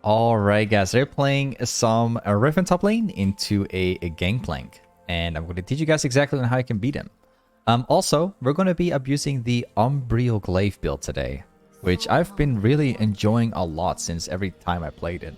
Alright guys, they're playing some Riven top lane into a gangplank. And I'm going to teach you guys exactly on how you can beat him. Also, we're going to be abusing the Umbral glaive build today, which I've been really enjoying a lot since every time I played it.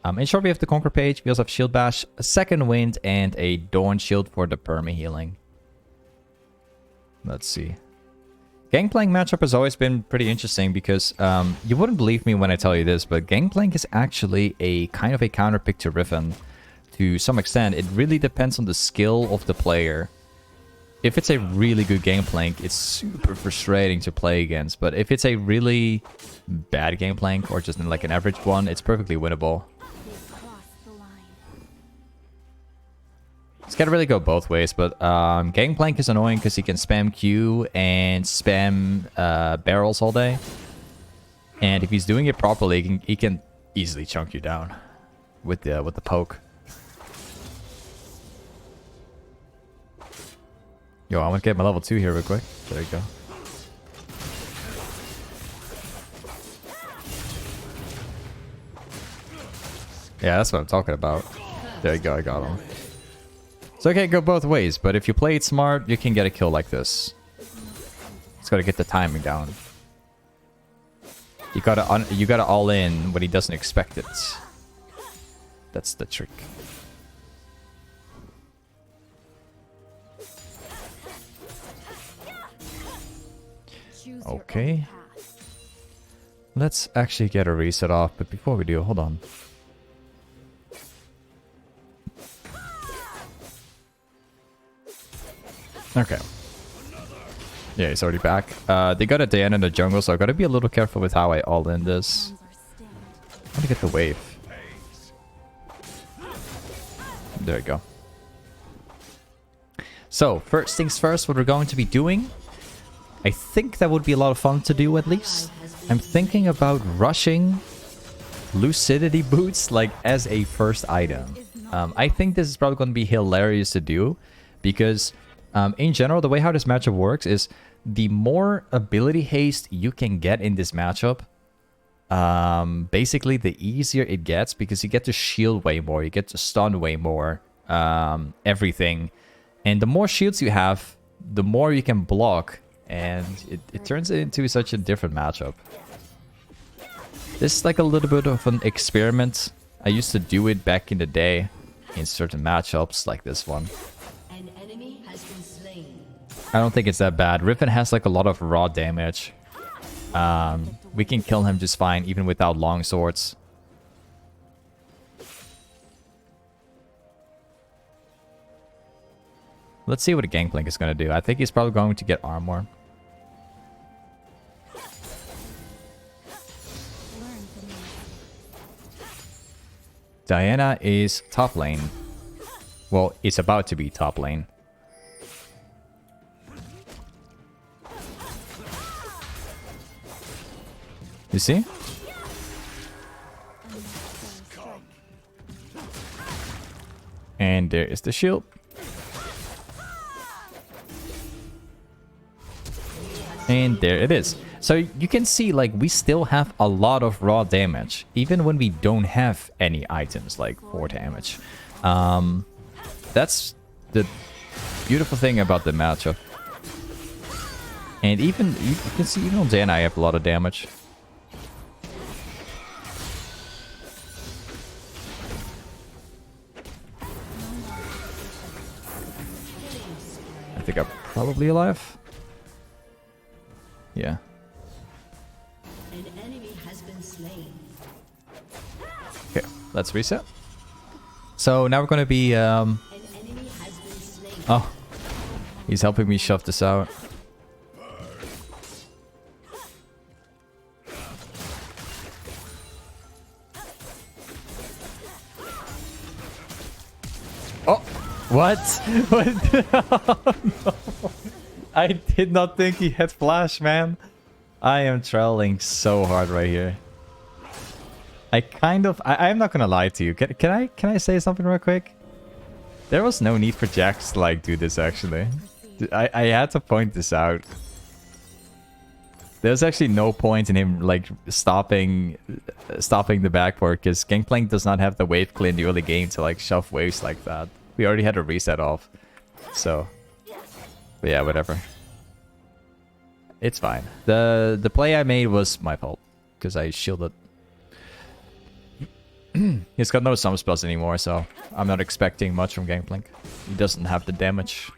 In short, we have the Conquer page, we also have Shield Bash, a Second Wind, and a Dawn Shield for the perma healing. Let's see. Gangplank matchup has always been pretty interesting because you wouldn't believe me when I tell you this, but Gangplank is actually a kind of a counter pick to Riven to some extent. It really depends on the skill of the player. If it's a really good Gangplank, it's super frustrating to play against, but if it's a really bad Gangplank or just like an average one, it's perfectly winnable. It's gotta really go both ways, but Gangplank is annoying because he can spam Q and spam barrels all day. And if he's doing it properly, he can easily chunk you down with the poke. Yo, I want to get my level 2 here real quick. There you go. Yeah, that's what I'm talking about. There you go, I got him. So okay, go both ways, but if you play it smart, you can get a kill like this. Just gotta get the timing down. You gotta all in when he doesn't expect it. That's the trick. Okay. Let's actually get a reset off, but before we do, hold on. Okay. Yeah, he's already back. They got a Diana in the jungle, so I gotta be a little careful with how I all in this. I want to get the wave. There we go. So, first things first, what we're going to be doing, I think that would be a lot of fun to do at least. I'm thinking about rushing Lucidity Boots like as a first item. I think this is probably going to be hilarious to do because in general, the way how this matchup works is the more ability haste you can get in this matchup, basically the easier it gets because you get to shield way more, you get to stun way more, everything. And the more shields you have, the more you can block, and it turns it into such a different matchup. This is like a little bit of an experiment. I used to do it back in the day in certain matchups like this one. I don't think it's that bad. Riven has like a lot of raw damage. We can kill him just fine, even without long swords. Let's see what a Gangplank is going to do. I think he's probably going to get armor. Diana is top lane. Well, it's about to be top lane. You see? And there is the shield. And there it is. So you can see, like, we still have a lot of raw damage, even when we don't have any items like 4 damage. That's the beautiful thing about the matchup. And even, you can see, even on Diana, I have a lot of damage. I think I'm probably alive. Yeah. An enemy has been slain. Okay, let's reset. So now we're gonna be An enemy has been slain. Oh, he's helping me shove this out. Oh, what? What? Oh, no. I did not think he had flash, man. I am trolling so hard right here. I'm not gonna lie to you. Can I say something real quick? There was no need for Jax to like do this actually. I had to point this out. There's actually no point in him like stopping the backport because Gangplank does not have the wave clear in the early game to like shove waves like that. We already had a reset off, so but yeah, whatever. It's fine. The play I made was my fault because I shielded. He's got no sum spells anymore, so I'm not expecting much from Gangplank. He doesn't have the damage.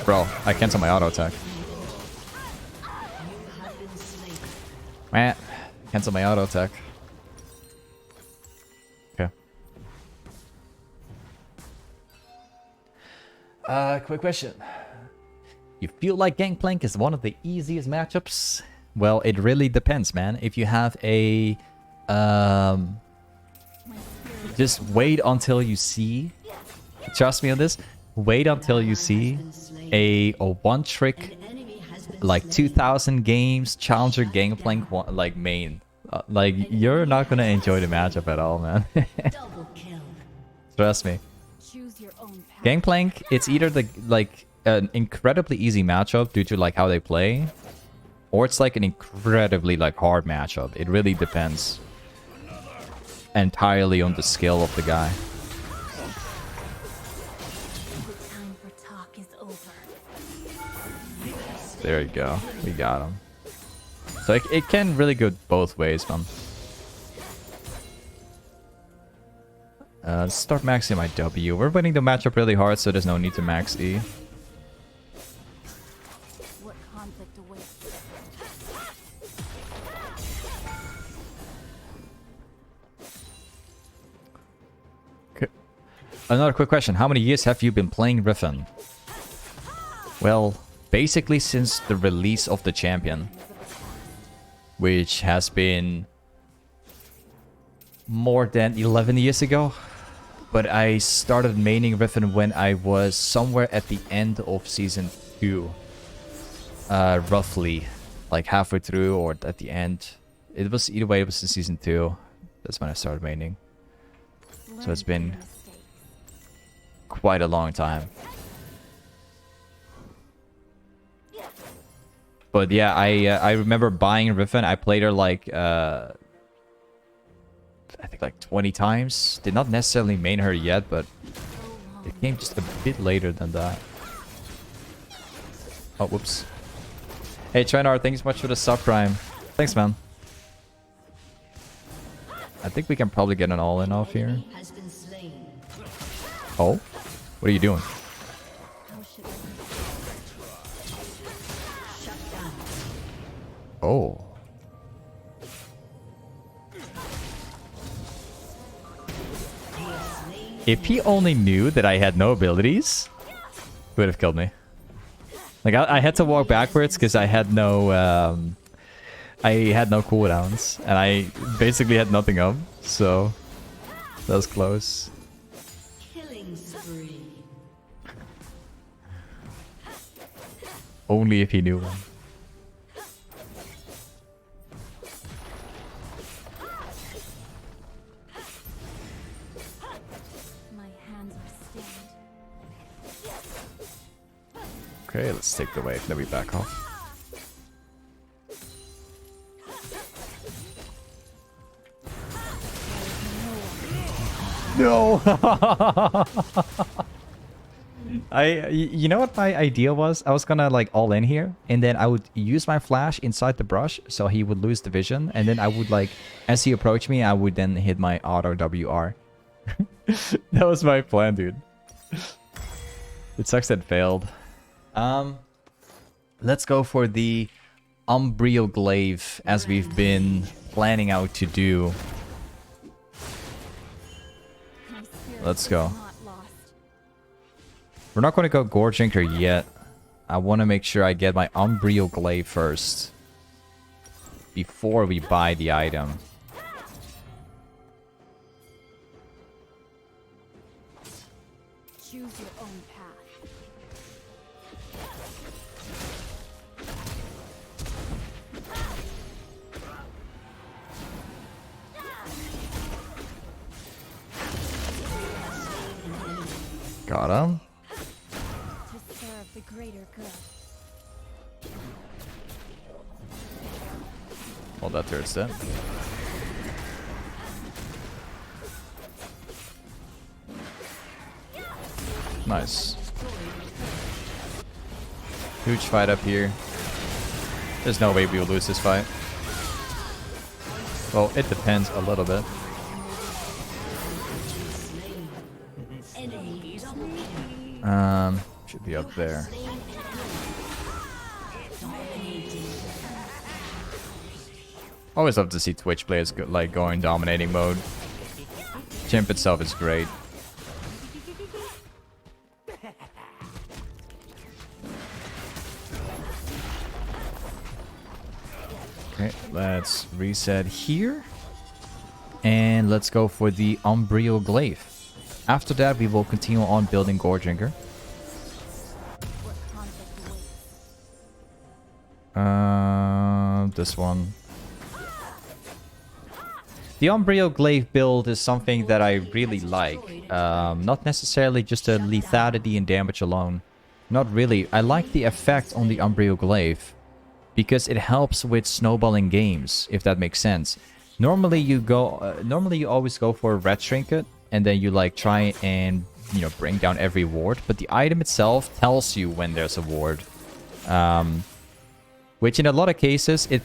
Bro, I cancel my auto attack. Man, cancel my auto attack. Okay. Quick question. You feel like Gangplank is one of the easiest matchups? Well, it really depends, man. If you have a just wait until you see. Trust me on this. Wait until you see a one trick like 2000 games challenger Gangplank like main. Like you're not gonna enjoy the matchup at all, man. Trust me. Gangplank, it's either the like an incredibly easy matchup due to like how they play, or it's like an incredibly like hard matchup. It really depends entirely on the skill of the guy. There you go. We got him. So it can really go both ways, man. Let's start maxing my W. We're winning the matchup really hard, so there's no need to max E. Okay. Another quick question. How many years have you been playing Riven? Well, basically since the release of the champion, which has been more than 11 years ago. But I started maining Riven when I was somewhere at the end of season 2. Roughly. Like halfway through or at the end. It was either way, it was in season 2. That's when I started maining. So it's been quite a long time. But yeah, I remember buying Riven. I played her like I think like 20 times. Did not necessarily main her yet, but it came just a bit later than that. Oh, whoops. Hey, Trinar, thanks so much for the subprime. Thanks, man. I think we can probably get an all-in off here. Oh? What are you doing? Oh. If he only knew that I had no abilities, he would have killed me. Like I had to walk backwards because I had no cooldowns and I basically had nothing up, so that was close. Killing spree. Only if he knew one. Okay, let's take the wave, then we back off. No! You know what my idea was? I was gonna like all in here, and then I would use my flash inside the brush, so he would lose the vision, and then I would like, as he approached me, I would then hit my auto WR. That was my plan, dude. It sucks that it failed. Let's go for the Umbral glaive as we've been planning out to do. Let's go. We're not going to go goredrinker yet. I want to make sure I get my Umbral glaive first before we buy the item. Choose your own path. Got him. To serve the greater good. Well, that turret's dead. Nice. Huge fight up here. There's no way we will lose this fight. Well, it depends a little bit. Should be up there. Always love to see Twitch players like going dominating mode. Chimp itself is great. Okay, let's reset here. And let's go for the Umbral Glaive. After that, we will continue on building goredrinker. This one. The Umbral Glaive build is something that I really like. Not necessarily just the lethality and damage alone. Not really. I like the effect on the Umbral Glaive because it helps with snowballing games, if that makes sense. Normally you always go for a red trinket and then you like try and, you know, bring down every ward, but the item itself tells you when there's a ward. Which in a lot of cases, it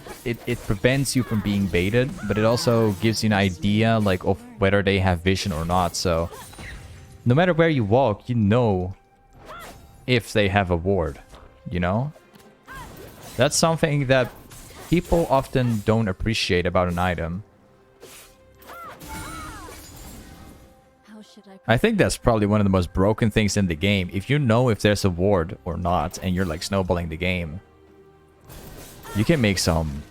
prevents you from being baited, but it also gives you an idea like of whether they have vision or not. So no matter where you walk, you know if they have a ward, you know? That's something that people often don't appreciate about an item. I think that's probably one of the most broken things in the game. If you know if there's a ward or not, and you're like snowballing the game, you can make some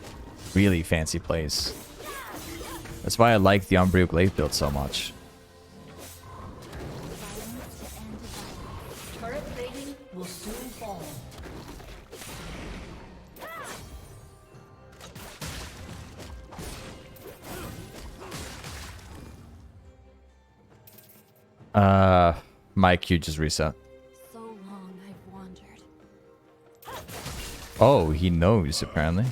really fancy plays. That's why I like the Umbral Glaive build so much. Turret plating will soon fall. My Q just reset. So long I've wandered. Oh, he knows apparently.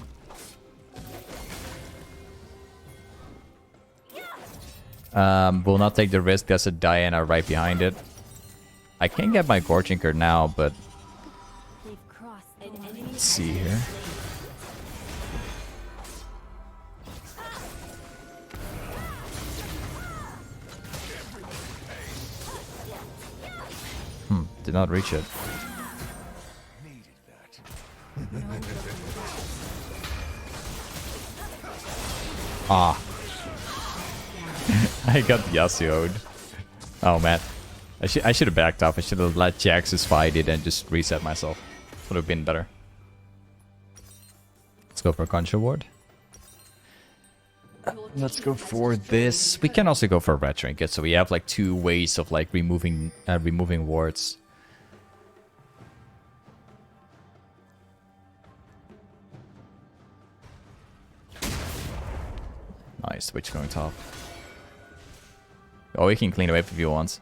Will not take the risk. There's a Diana right behind it. I can get my goredrinker now, but They've crossed the let's see here. Did not reach it. Ah. I got Yasuo'd. Oh man. I should have backed off. I should have let Jaxus fight it and just reset myself. Would have been better. Let's go for a Concha Ward. Let's go for this. We can also go for a red trinket, so we have like two ways of like removing wards. Nice, Twitch going top. Oh, he can clean away if he wants.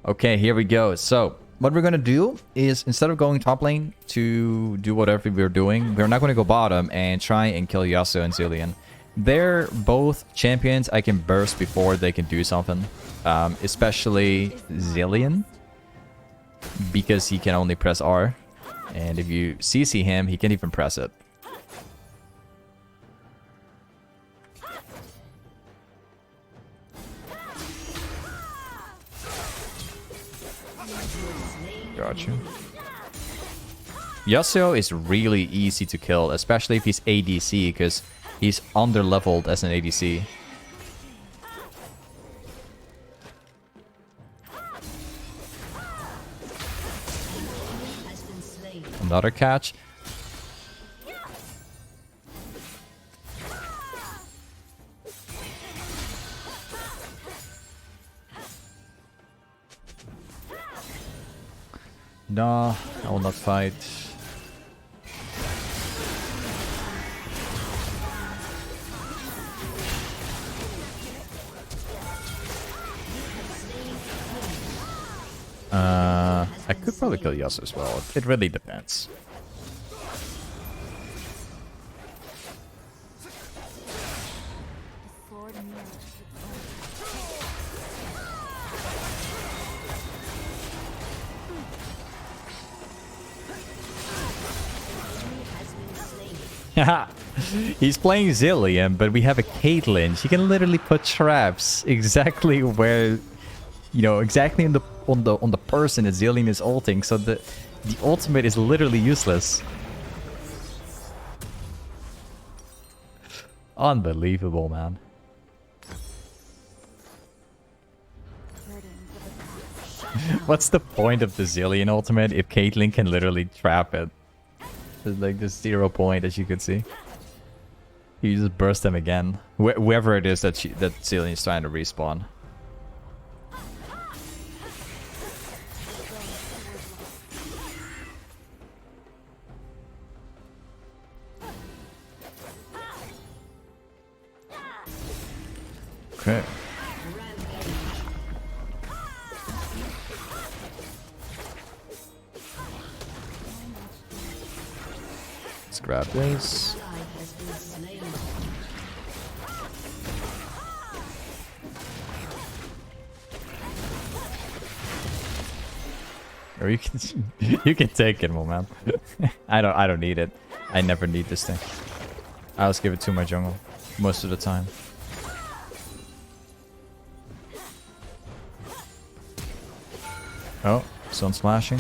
Okay, here we go. So, what we're gonna do is, instead of going top lane to do whatever we're doing, we're not gonna go bottom and try and kill Yasuo and Zilean. They're both champions I can burst before they can do something. Especially Zilean, because he can only press R. And if you CC him, he can't even press it. Got you. Yasuo is really easy to kill, especially if he's ADC, because he's under-leveled as an ADC. Another catch. No, I will not fight. I could probably kill Yasuo as well. It really depends. The sword mirrors its own. Haha. He's playing Zillion, but we have a Caitlyn. She can literally put traps exactly where, you know, exactly on the person that Zillion is ulting. So the ultimate is literally useless. Unbelievable, man. Burdens of the past. What's the point of the Zillion ultimate if Caitlyn can literally trap it? There's like just 0 point, as you could see. You just burst them again. Whoever it is that Zillion is trying to respawn. Okay. Let's grab this. Or you can you can take it, man. I don't need it. I never need this thing. I just give it to my jungle most of the time. Oh, sun's flashing.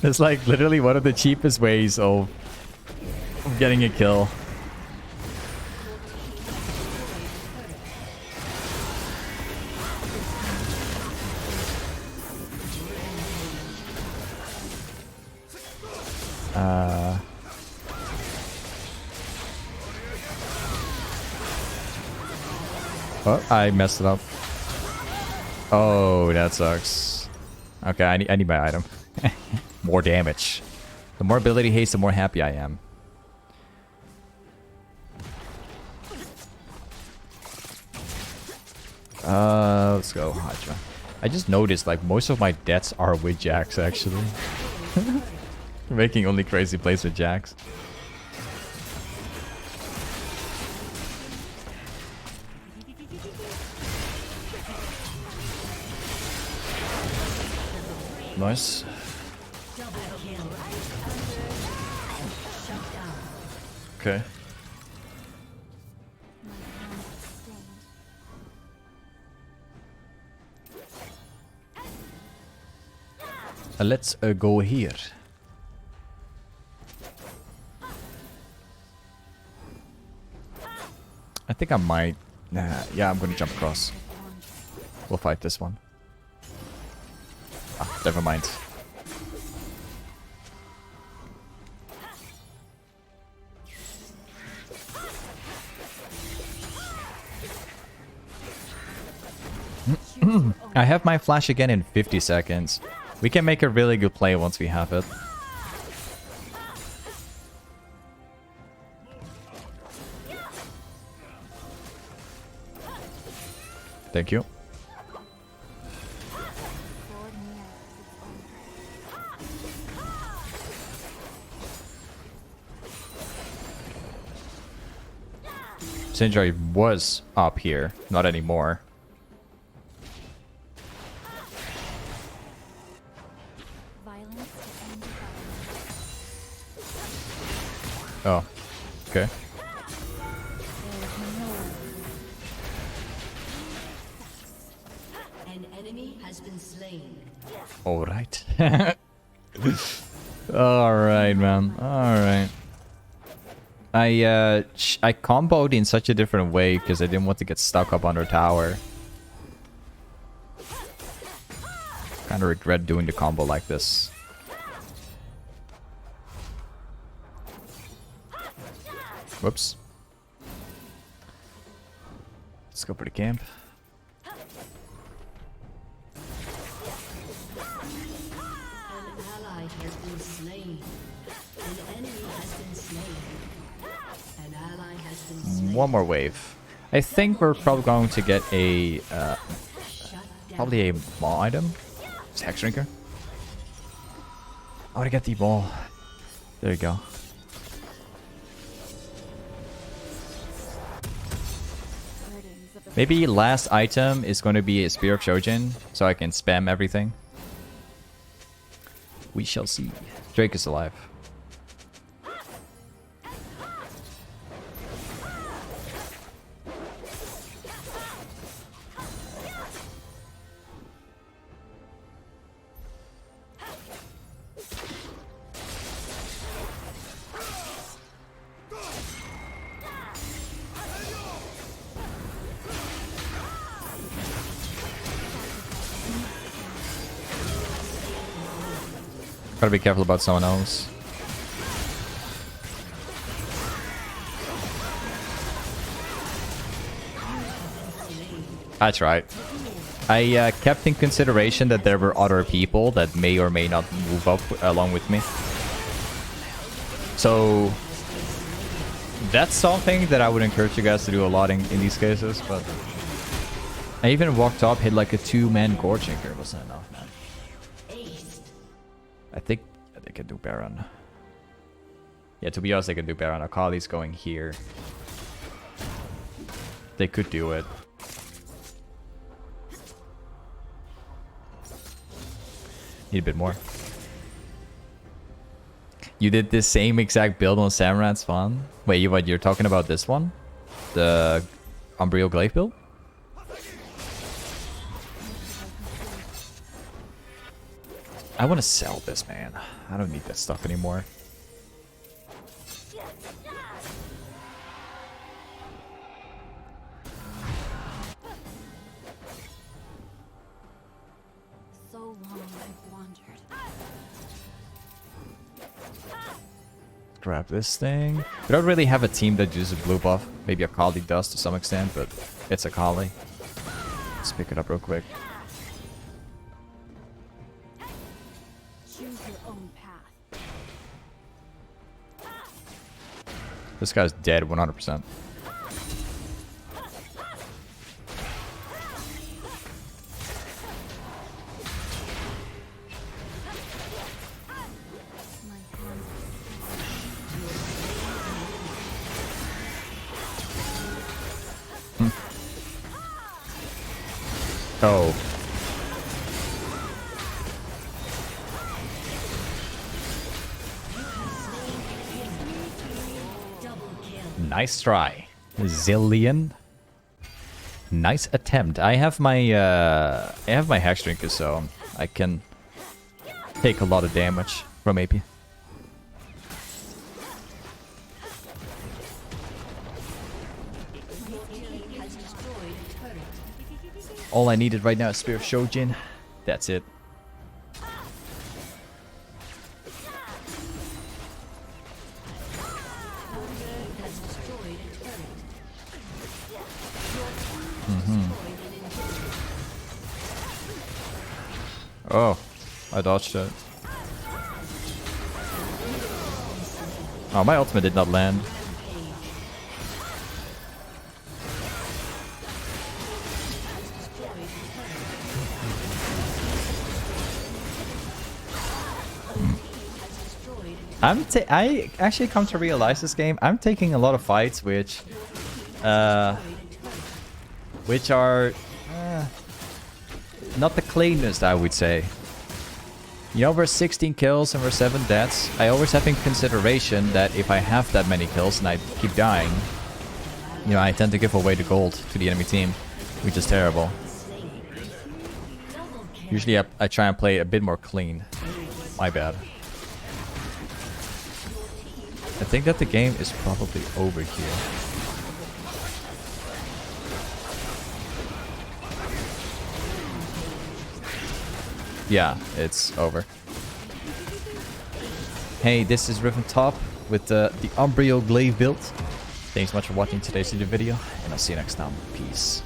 It's like literally one of the cheapest ways of getting a kill. Oh, I messed it up. Oh, that sucks. Okay, I need my item. More damage. The more ability haste, the more happy I am. Let's go, Hydra. I just noticed like most of my deaths are with Jax actually. Making only crazy plays with Jax. Nice. Okay. Let's go here. I think I might. Nah, yeah, I'm gonna jump across. We'll fight this one. Ah, never mind. I have my flash again in 50 seconds. We can make a really good play once we have it. Thank you. Sindri was up here, not anymore. Oh, okay. An enemy has been slain. All right. All right, man. All right. I comboed in such a different way because I didn't want to get stuck up under tower. Kind of regret doing the combo like this. Whoops. Let's go for the camp. An ally has been slain. An enemy has been slain. An ally has been slain. one more wave. I think we're probably going to get a probably a ball item. It's Hex Drinker. I want to get the ball. There you go. Burdens of the Maybe last item is going to be a Spear of Shojin, so I can spam everything. We shall see. Drake is alive. Gotta be careful about someone else. That's right. I kept in consideration that there were other people that may or may not move up along with me. So that's something that I would encourage you guys to do a lot in these cases. But I even walked up, hit like a 2-man goredrinker. Wasn't enough, man. I think they can do Baron. Yeah, to be honest, they can do Baron. Akali's going here. They could do it. Need a bit more. You did the same exact build on Samurai's Spawn? Wait, what, you're talking about this one? The Umbral Glaive build? I want to sell this, man. I don't need that stuff anymore. so long I've wandered. Grab this thing. We don't really have a team that uses blue buff. Maybe Akali does to some extent, but it's Akali. Let's pick it up real quick. Choose your own path. This guy's dead 100%. My hands Oh. Nice try, Zillion. Nice attempt. I have my Hex Drinker, so I can take a lot of damage from AP. All I needed right now is Spear of Shojin. That's it. Oh, I dodged it. Oh, my ultimate did not land. I actually come to realize this game. I'm taking a lot of fights which are not the cleanest, I would say. You know, we're 16 kills and we're 7 deaths. I always have in consideration that if I have that many kills and I keep dying, you know, I tend to give away the gold to the enemy team, which is terrible. Usually I try and play a bit more clean. My bad. I think that the game is probably over here. Yeah, it's over. Hey, this is Riven Top with the Umbral Glaive build. Thanks so much for watching today's video, and I'll see you next time. Peace.